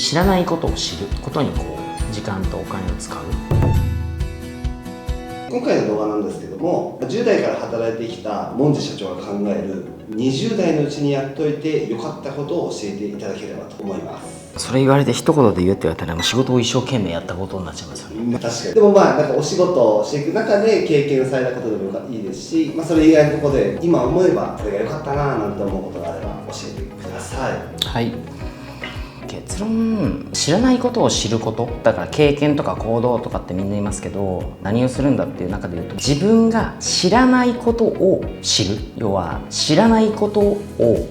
知らないことを知ることに時間とお金を使う。今回の動画なんですけども、10代から働いてきた門司社長が考える20代のうちにやっといてよかったことを教えていただければと思います。それ言われて一言で言うって言われたら仕事を一生懸命やったことになっちゃいますよね。確かに。でもなんかお仕事をしていく中で経験されたことでもいいですし、それ以外のところで今思えばこれが良かったななんて思うことがあれば教えてください。はい。結論、知らないことを知ること。だから経験とか行動とかってみんな言いますけど、何をするんだっていう中で言うと、自分が知らないことを知る。要は知らないことを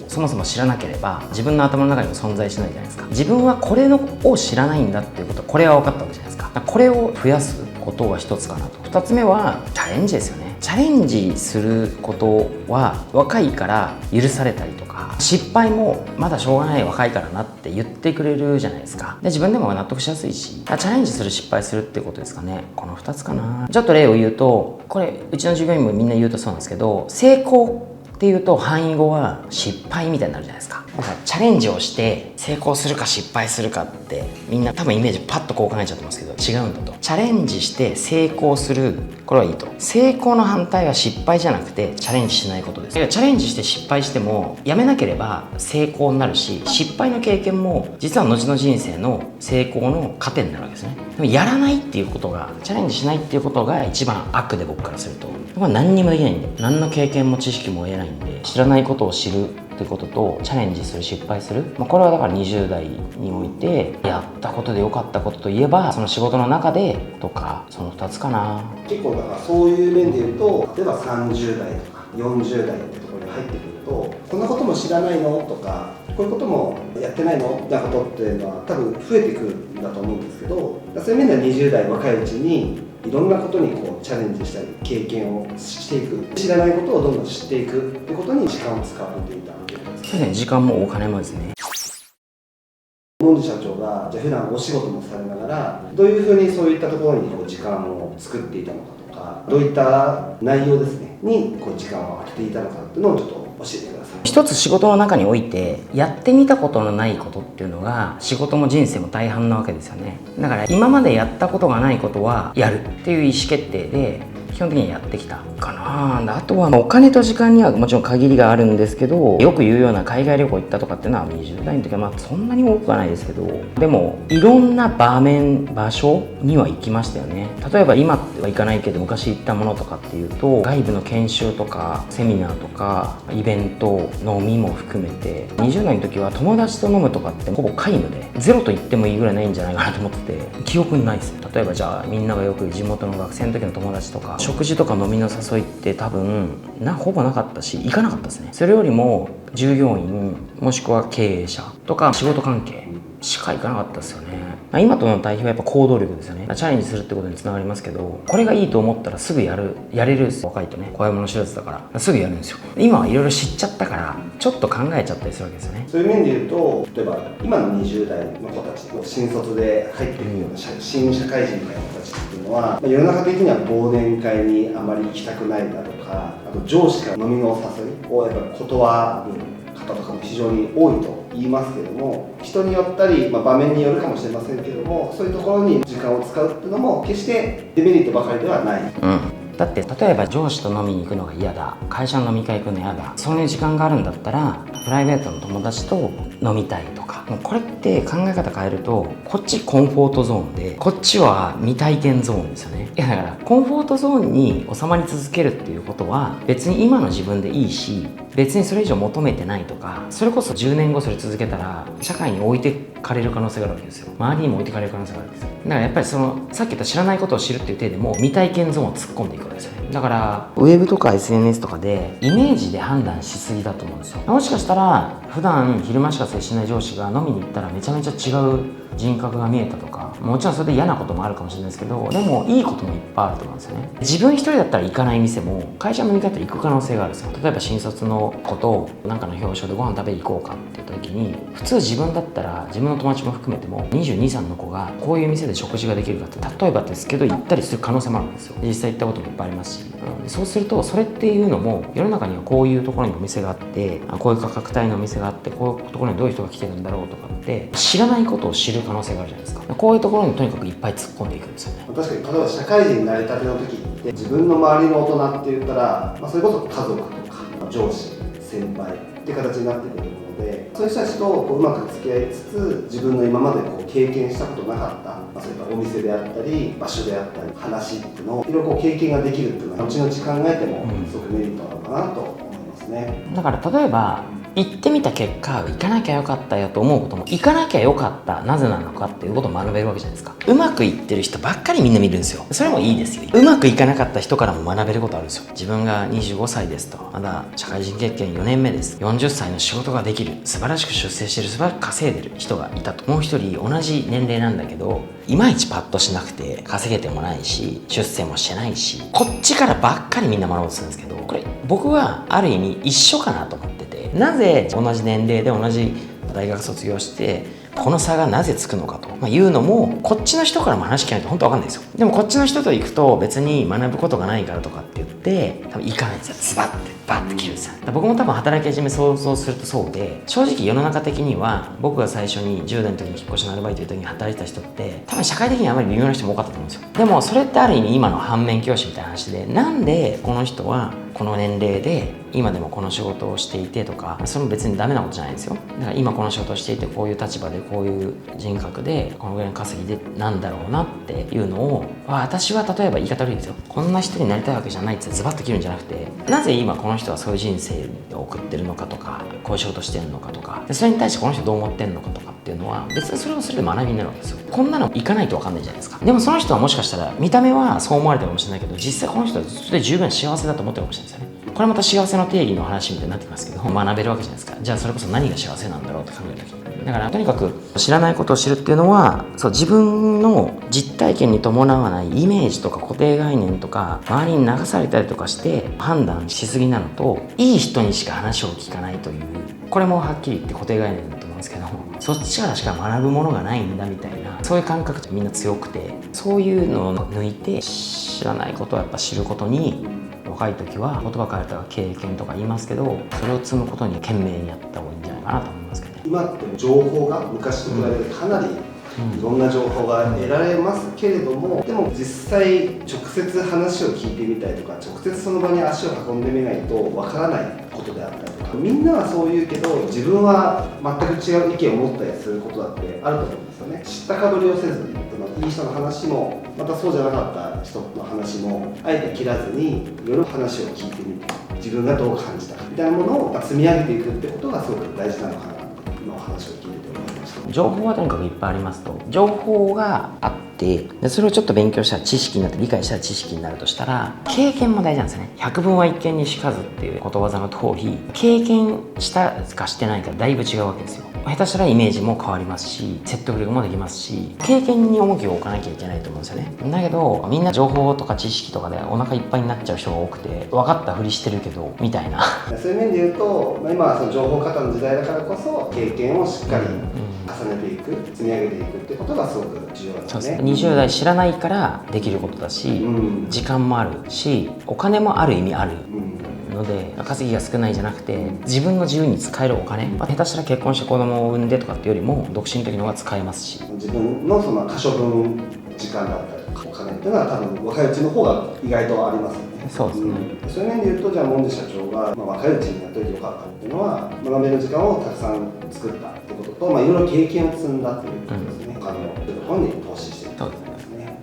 そもそも知らなければ自分の頭の中にも存在しないじゃないですか。自分はこれを知らないんだっていうこと、これは分かったわけじゃないですか。これを増やすことが一つかなと。二つ目はチャレンジですよね。チャレンジすることは若いから許されたりとか、失敗もまだしょうがない若いからなって言ってくれるじゃないですか。で自分でも納得しやすいし、チャレンジする失敗するっていうことですかね。この2つかな。ちょっと例を言うと、これうちの従業員もみんな言うとそうなんですけど、成功っていうと範囲語は失敗みたいになるじゃないですか。だからチャレンジをして成功するか失敗するかってみんな多分イメージパッと考えちゃってますけど、違うんだと。チャレンジして成功する、これはいいと。成功の反対は失敗じゃなくてチャレンジしないことです。だからチャレンジして失敗してもやめなければ成功になるし、失敗の経験も実は後の人生の成功の糧になるわけですね。でもやらないっていうことが、チャレンジしないっていうことが一番悪で、僕からすると何にもできないんで、何の経験も知識も得ないんで、知らないことを知るってこととチャレンジする、失敗する、これはだから20代においてやったことで良かったことといえば、その仕事の中でとか、その2つかな。結構だからそういう面で言うと、例えば30代とか40代ってところに入ってくると、こんなことも知らないのとか、こういうこともやってないのみたいなことっていうのは多分増えてくるんだと思うんですけど、そういう面では20代若いうちにいろんなことにチャレンジしたり経験をしていく、知らないことをどんどん知っていくってことに時間を使われていたわけです。そうですね、時間もお金もですね。門司社長がじゃあ普段お仕事もされながら、どういうふうにそういったところに時間を作っていたのかとか、どういった内容ですねに時間を当てていたのかっていうのをちょっと教えてください。一つ仕事の中においてやってみたことのないことっていうのが仕事も人生も大半なわけですよね。だから今までやったことがないことはやるっていう意思決定で基本的にやってきたかな。あとはお金と時間にはもちろん限りがあるんですけど、よく言うような海外旅行行ったとかっていうのは20代の時はそんなに多くはないですけど、でもいろんな場所には行きましたよね。例えば今は行かないけど昔行ったものとかっていうと、外部の研修とかセミナーとかイベント、飲みも含めて、20代の時は友達と飲むとかってほぼ皆無で、ゼロと言ってもいいぐらいないんじゃないかなと思ってて、記憶にないです。例えばじゃあみんながよく地元の学生の時の友達とか食事とか飲みの誘いって多分ほぼなかったし、行かなかったですね。それよりも従業員もしくは経営者とか仕事関係しか行かなかったですよね。今との対比はやっぱ行動力ですよね。チャレンジするってことにつながりますけど、これがいいと思ったらすぐやれるです。若いとね、怖いもの知らずだからすぐやるんですよ。今はいろいろ知っちゃったからちょっと考えちゃったりするわけですよね。そういう面で言うと、例えば今の20代の子たち、新卒で入ってくるような新社会人みたいな子たちっていうのは、世の中的には忘年会にあまり行きたくないだとか、あと上司から飲みのお誘いをやっぱり断る方とかも非常に多いと言いますけれども、人によったり、場面によるかもしれませんけれども、そういうところに時間を使うっていうのも決してデメリットばかりではない。だって例えば上司と飲みに行くのが嫌だ、会社の飲み会行くの嫌だ、そういう時間があるんだったらプライベートの友達と飲みたいとか、もうこれって考え方変えると、こっちコンフォートゾーンでこっちは未体験ゾーンですよね。いやだからコンフォートゾーンに収まり続けるっていうことは別に今の自分でいいし、別にそれ以上求めてないとか、それこそ10年後それ続けたら社会に置いてかれる可能性があるわけですよ。周りにも置いてかれる可能性があるわけですよ。だからやっぱりさっき言った知らないことを知るっていう体でも未体験ゾーンを突っ込んでいくわけですよね。だからウェブとか SNS とかでイメージで判断しすぎだと思うんですよ。もしかしたら普段昼間しか接しない上司が飲みに行ったらめちゃめちゃ違う人格が見えたとか、もちろんそれで嫌なこともあるかもしれないですけど、でもいいこともいっぱいあると思うんですよね。自分一人だったら行かない店も会社の飲み会だったら行く可能性があるんですよ。例えば新卒の子と何かの表彰でご飯食べに行こうかって言った時に、普通自分だったら自分の友達も含めても22、3の子がこういう店で食事ができるかって例えばですけど行ったりする可能性もあるんですよ。実際行ったこともいっぱいありますし、そうするとそれっていうのも世の中にはこういうところにお店があって、こういう価格帯のお店があって、こういうところにどういう人が来てるんだろうとかって知らないことを知る可能性があるじゃないですか。こういうところにとにかくいっぱい突っ込んでいくんですよね。確かに、例えば社会人になりたての時って自分の周りの大人って言ったら、それこそ家族とか上司、先輩っていう形になってくるので、そういう人たちとうまく付き合いつつ、自分の今まで経験したことなかった、そういったお店であったり場所であったり話っていうのをいろいろ経験ができるっていうのは後々考えてもすごくメリットなのかなと思いますね。だから例えば行ってみた結果、行かなきゃよかったよと思うことも、行かなきゃよかった、なぜなのかっていうことを学べるわけじゃないですか。うまくいってる人ばっかりみんな見るんですよ。それもいいですよ。うまくいかなかった人からも学べることあるんですよ。自分が25歳ですと、まだ社会人経験4年目です、40歳の仕事ができる、素晴らしく出世してる、素晴らしく稼いでる人がいたと。もう一人同じ年齢なんだけど、いまいちパッとしなくて、稼げてもないし出世もしてないし、こっちからばっかりみんな学ぼうとするんですけど、これ僕はある意味一緒かなと思ってて、なぜ同じ年齢で同じ大学卒業してこの差がなぜつくのかというのも、こっちの人からも話聞かないと本当わかんないですよ。でもこっちの人と行くと別に学ぶことがないからとかって言って多分行かないんですよ。ズバッてバッて切るんですよ。僕も多分働き始め想像するとそうで、正直世の中的には僕が最初に10代の時に引っ越しのアルバイトいう時に働いてた人って多分社会的にあまり微妙な人も多かったと思うんですよ。でもそれってある意味今の反面教師みたいな話で、なんでこの人はこの年齢で今でもこの仕事をしていてとか、それも別にダメなことじゃないんですよ。だから今この仕事をしていて、こういう立場でこういう人格でこのぐらいの稼ぎでなんだろうなっていうのを、私は例えば言い方悪いですよ、こんな人になりたいわけじゃないってズバッと切るんじゃなくて、なぜ今この人はそういう人生を送ってるのかとか、こういう仕事してるのかとか、でそれに対してこの人どう思ってんのかとかっていうのは別にそれはそれで学びになるわけですよ。こんなの行かないと分かんないじゃないですか。でもその人はもしかしたら見た目はそう思われてるかもしれないけど、実際この人はそれで十分幸せだと思ってるかもしれないですよね。これまた幸せの定義の話みたいになってきますけど、学べるわけじゃないですか。じゃあそれこそ何が幸せなんだろうって考えるときに、だからとにかく知らないことを知るっていうのは、そう自分の実体験に伴わないイメージとか固定概念とか周りに流されたりとかして判断しすぎなのと、いい人にしか話を聞かないという、これもはっきり言って固定概念だと思うんですけど、そっちからしか学ぶものがないんだみたいな、そういう感覚ってみんな強くて、そういうのを抜いて知らないことをやっぱ知ることに、若い時は言葉変えたら経験とか言いますけど、それを積むことに懸命にやった方がいいんじゃないかなと思いますけどね。今って情報が昔と比べてかなりいろんな情報が得られますけれども、でも実際直接話を聞いてみたりとか、直接その場に足を運んでみないとわからないことであったりとか、みんなはそう言うけど自分は全く違う意見を持ったりすることだってあると思うんですよね。知ったかぶりをせずに、いい人の話もまたそうじゃなかった人の話もあえて切らずに、いろいろ話を聞いてみて自分がどう感じたかみたいなものを積み上げていくってことがすごく大事なのかなと今お話を聞いてて思いました。情報はとにかくいっぱいありますと、情報があってでそれをちょっと勉強したら知識になって、理解したら知識になるとしたら、経験も大事なんですよね。百聞は一見にしかずっていうことわざの通り、経験したかしてないかだいぶ違うわけですよ。下手したらイメージも変わりますし、説得力もできますし、経験に重きを置かなきゃいけないと思うんですよね。だけどみんな情報とか知識とかでお腹いっぱいになっちゃう人が多くて、分かったふりしてるけどみたいなそういう面で言うと、今はその情報過多の時代だからこそ経験をしっかり重ねていく、積み上げていくってことがすごく重要なんですね。20代知らないからできることだし、時間もあるし、お金もある意味あるので、稼ぎが少ないじゃなくて自分の自由に使えるお金、下手したら結婚して子供を産んでとかっていうよりも独身の時の方が使えますし、自分のその可処分時間だったりとかお金っていうのは多分若いうちの方が意外とありますよね。そうですね、そういう面で言うと、じゃあモンデ社長が、若いうちにやっといてよかったっていうのは、学べる時間をたくさん作ったってことと、いろいろ経験を積んだっていうことですね。お金をところに投資していくということですね。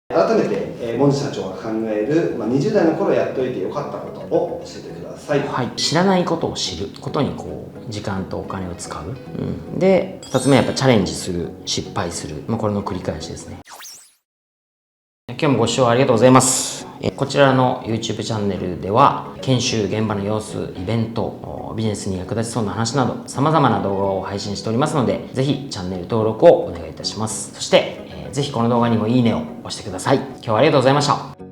改めて、モンデ社長が考える、20代の頃やっておいてよかったことを教えてください。はい、知らないことを知ることに時間とお金を使う、で2つ目はやっぱチャレンジする、失敗する、これの繰り返しですね。今日もご視聴ありがとうございます。こちらの YouTube チャンネルでは研修、現場の様子、イベント、ビジネスに役立ちそうな話など様々な動画を配信しておりますので、ぜひチャンネル登録をお願いいたします。そして、ぜひこの動画にもいいねを押してください。今日はありがとうございました。